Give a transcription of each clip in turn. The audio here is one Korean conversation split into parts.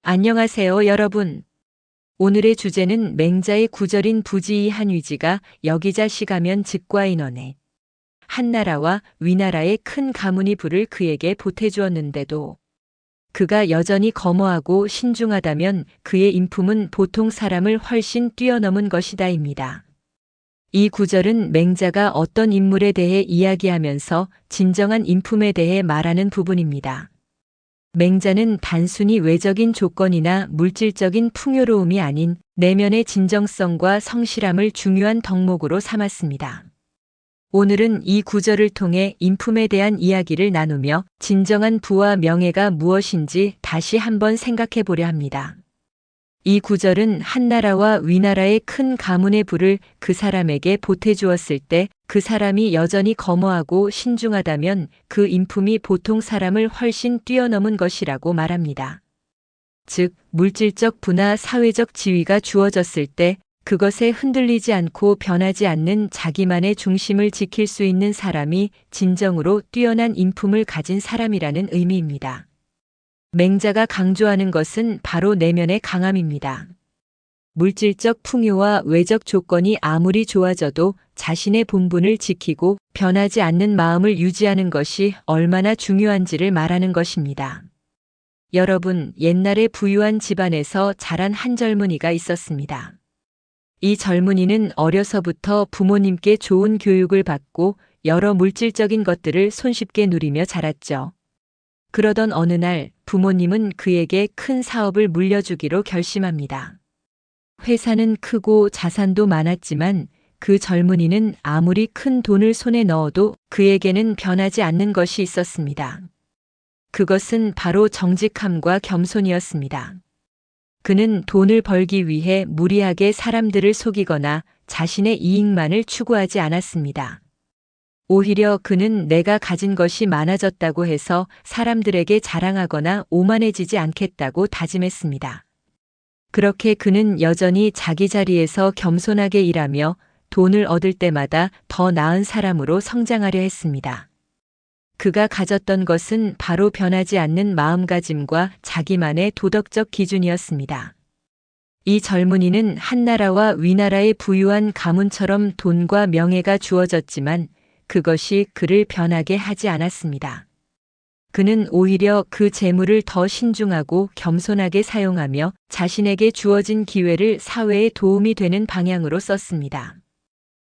안녕하세요, 여러분. 오늘의 주제는 맹자의 구절인 부지이한 위지가 여기자식하면 즉과인원에 한나라와 위나라의 큰 가문이 불을 그에게 보태주었는데도 그가 여전히 거머하고 신중하다면 그의 인품은 보통 사람을 훨씬 뛰어넘은 것이다입니다. 이 구절은 맹자가 어떤 인물에 대해 이야기하면서 진정한 인품에 대해 말하는 부분입니다. 맹자는 단순히 외적인 조건이나 물질적인 풍요로움이 아닌 내면의 진정성과 성실함을 중요한 덕목으로 삼았습니다. 오늘은 이 구절을 통해 인품에 대한 이야기를 나누며 진정한 부와 명예가 무엇인지 다시 한번 생각해 보려 합니다. 이 구절은 한나라와 위나라의 큰 가문의 부를 그 사람에게 보태주었을 때 그 사람이 여전히 거머하고 신중하다면 그 인품이 보통 사람을 훨씬 뛰어넘은 것이라고 말합니다. 즉, 물질적 부나 사회적 지위가 주어졌을 때 그것에 흔들리지 않고 변하지 않는 자기만의 중심을 지킬 수 있는 사람이 진정으로 뛰어난 인품을 가진 사람이라는 의미입니다. 맹자가 강조하는 것은 바로 내면의 강함입니다. 물질적 풍요와 외적 조건이 아무리 좋아져도 자신의 본분을 지키고 변하지 않는 마음을 유지하는 것이 얼마나 중요한지를 말하는 것입니다. 여러분, 옛날에 부유한 집안에서 자란 한 젊은이가 있었습니다. 이 젊은이는 어려서부터 부모님께 좋은 교육을 받고 여러 물질적인 것들을 손쉽게 누리며 자랐죠. 그러던 어느 날 부모님은 그에게 큰 사업을 물려주기로 결심합니다. 회사는 크고 자산도 많았지만 그 젊은이는 아무리 큰 돈을 손에 넣어도 그에게는 변하지 않는 것이 있었습니다. 그것은 바로 정직함과 겸손이었습니다. 그는 돈을 벌기 위해 무리하게 사람들을 속이거나 자신의 이익만을 추구하지 않았습니다. 오히려 그는 내가 가진 것이 많아졌다고 해서 사람들에게 자랑하거나 오만해지지 않겠다고 다짐했습니다. 그렇게 그는 여전히 자기 자리에서 겸손하게 일하며 돈을 얻을 때마다 더 나은 사람으로 성장하려 했습니다. 그가 가졌던 것은 바로 변하지 않는 마음가짐과 자기만의 도덕적 기준이었습니다. 이 젊은이는 한나라와 위나라의 부유한 가문처럼 돈과 명예가 주어졌지만 그것이 그를 변하게 하지 않았습니다. 그는 오히려 그 재물을 더 신중하고 겸손하게 사용하며 자신에게 주어진 기회를 사회에 도움이 되는 방향으로 썼습니다.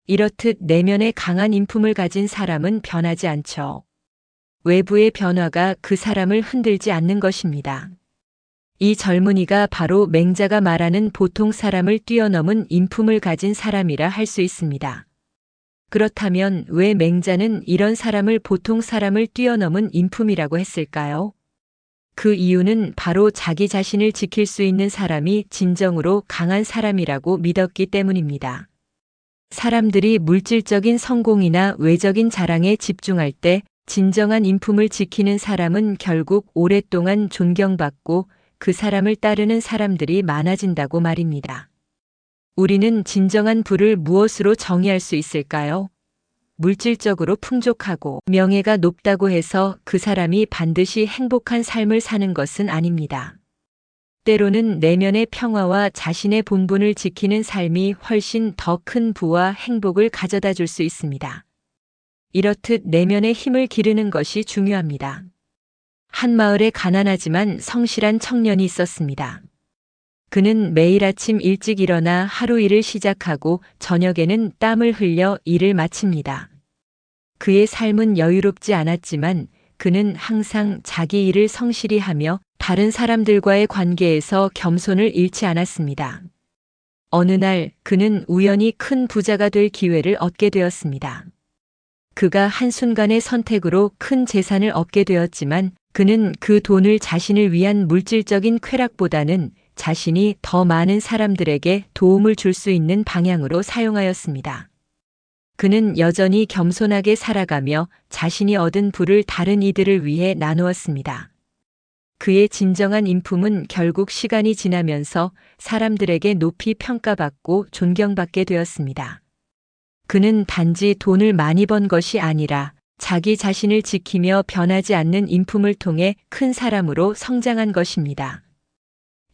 이렇듯 내면에 강한 인품을 가진 사람은 변하지 않죠. 외부의 변화가 그 사람을 흔들지 않는 것입니다. 이 젊은이가 바로 맹자가 말하는 보통 사람을 뛰어넘은 인품을 가진 사람이라 할 수 있습니다. 그렇다면 왜 맹자는 이런 사람을 보통 사람을 뛰어넘은 인품이라고 했을까요? 그 이유는 바로 자기 자신을 지킬 수 있는 사람이 진정으로 강한 사람이라고 믿었기 때문입니다. 사람들이 물질적인 성공이나 외적인 자랑에 집중할 때 진정한 인품을 지키는 사람은 결국 오랫동안 존경받고 그 사람을 따르는 사람들이 많아진다고 말입니다. 우리는 진정한 부를 무엇으로 정의할 수 있을까요? 물질적으로 풍족하고 명예가 높다고 해서 그 사람이 반드시 행복한 삶을 사는 것은 아닙니다. 때로는 내면의 평화와 자신의 본분을 지키는 삶이 훨씬 더 큰 부와 행복을 가져다 줄 수 있습니다. 이렇듯 내면의 힘을 기르는 것이 중요합니다. 한 마을에 가난하지만 성실한 청년이 있었습니다. 그는 매일 아침 일찍 일어나 하루 일을 시작하고 저녁에는 땀을 흘려 일을 마칩니다. 그의 삶은 여유롭지 않았지만 그는 항상 자기 일을 성실히 하며 다른 사람들과의 관계에서 겸손을 잃지 않았습니다. 어느 날 그는 우연히 큰 부자가 될 기회를 얻게 되었습니다. 그가 한순간의 선택으로 큰 재산을 얻게 되었지만 그는 그 돈을 자신을 위한 물질적인 쾌락보다는 자신이 더 많은 사람들에게 도움을 줄 수 있는 방향으로 사용하였습니다. 그는 여전히 겸손하게 살아가며 자신이 얻은 부를 다른 이들을 위해 나누었습니다. 그의 진정한 인품은 결국 시간이 지나면서 사람들에게 높이 평가받고 존경받게 되었습니다. 그는 단지 돈을 많이 번 것이 아니라 자기 자신을 지키며 변하지 않는 인품을 통해 큰 사람으로 성장한 것입니다.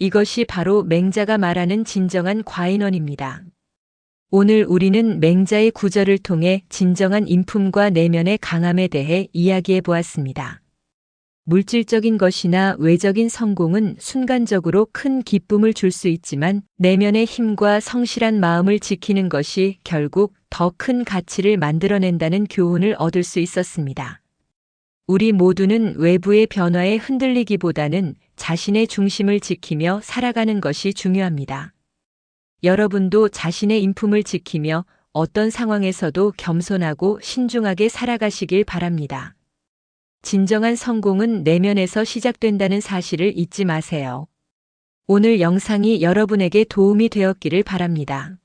이것이 바로 맹자가 말하는 진정한 과인원입니다. 오늘 우리는 맹자의 구절을 통해 진정한 인품과 내면의 강함에 대해 이야기해 보았습니다. 물질적인 것이나 외적인 성공은 순간적으로 큰 기쁨을 줄 수 있지만 내면의 힘과 성실한 마음을 지키는 것이 결국 더 큰 가치를 만들어낸다는 교훈을 얻을 수 있었습니다. 우리 모두는 외부의 변화에 흔들리기보다는 자신의 중심을 지키며 살아가는 것이 중요합니다. 여러분도 자신의 인품을 지키며 어떤 상황에서도 겸손하고 신중하게 살아가시길 바랍니다. 진정한 성공은 내면에서 시작된다는 사실을 잊지 마세요. 오늘 영상이 여러분에게 도움이 되었기를 바랍니다.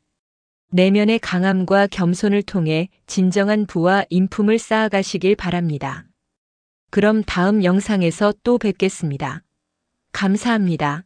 내면의 강함과 겸손을 통해 진정한 부와 인품을 쌓아가시길 바랍니다. 그럼 다음 영상에서 또 뵙겠습니다. 감사합니다.